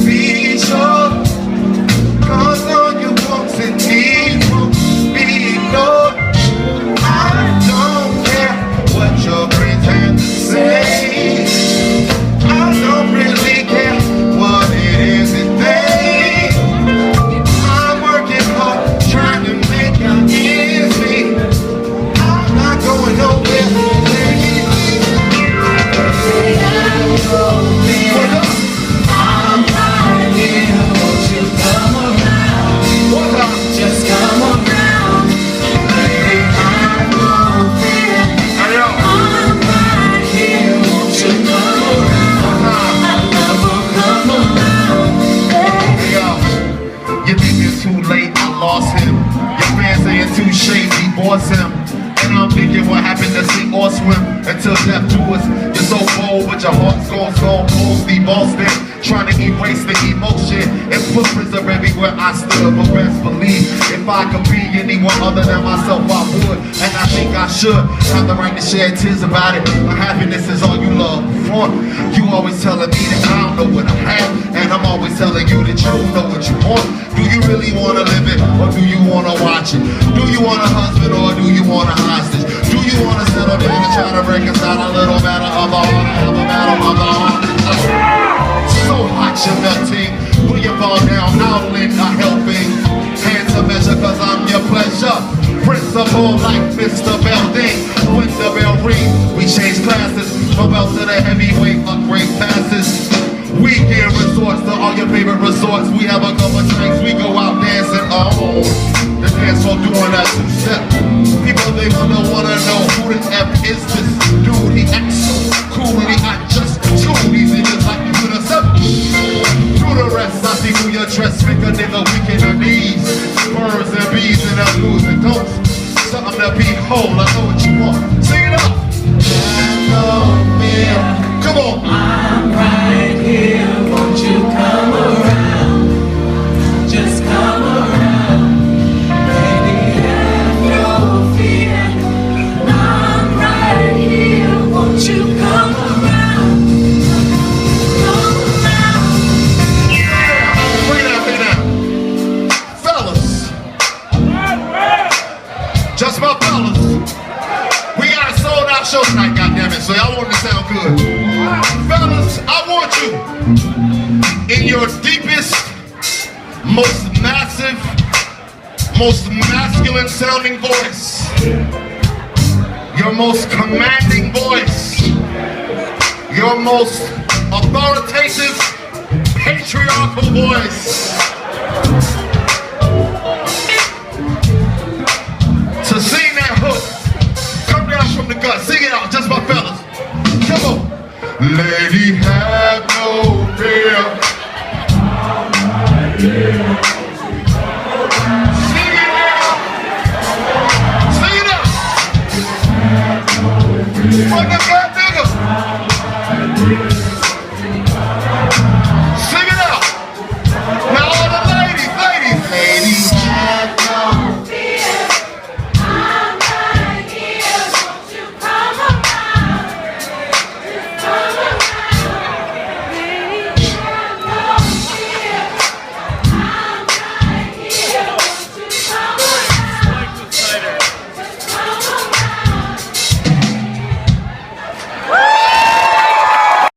Be sure, cause all your wants and needs won't be ignored. I don't care what your friends have to say. I don't really care what it is that they. I'm working hard, trying to make out ends meet. I'm not going nowhere. Him. And I'm thinking what happened to sink or swim until death do us. You're so bold, but your heart's gone so cold. Steve Austin trying to erase the emotion and footprints are everywhere I stood. But best believe if I could be anyone other than myself, I would. And I think I should have the right to shed tears about it. My happiness is all you love. You always telling me that I don't know what I have, and I'm always telling you that you don't know what you want. Do you really want to live it, or do you want to watch it? Do you want a husband, or do you want a hostage? Do you want to settle down and try to reconcile a little matter of the heart, have a matter of the heart? So hot you're melting. Will you fall down? I'll lend a helping hand to measure, cause I'm your pleasure. Principal like Mr. Belding. When the bell ring, we change classes. From belt to the heavyweight, upgrade passes. Weekend resorts to all your favorite resorts. We have a couple drinks, we go out dancing. Oh, the dance floor doing that two-step. People, they wanna know who the F is this dude. He acts so cool and he got just two. These niggas like you to the seven. Do the rest, I see who your dress. Make a nigga weak in the knees. Birds and bees and the blues and don'ts. Something to behold, I know what you want. Sing it up. Come on. I'm right here, won't you come around? Just come around. Baby, have no fear. I'm right here, won't you come around? Come around. Bring it down. Fellas. Just my fellas. We got a sold out show tonight, goddammit, so y'all want it to sound good. Fellas, I want you in your deepest, most massive, most masculine sounding voice, your most commanding voice, your most authoritative, patriarchal voice, to sing that hook. Come down from the gut, sing it out, just my fellas. Come on. Lady,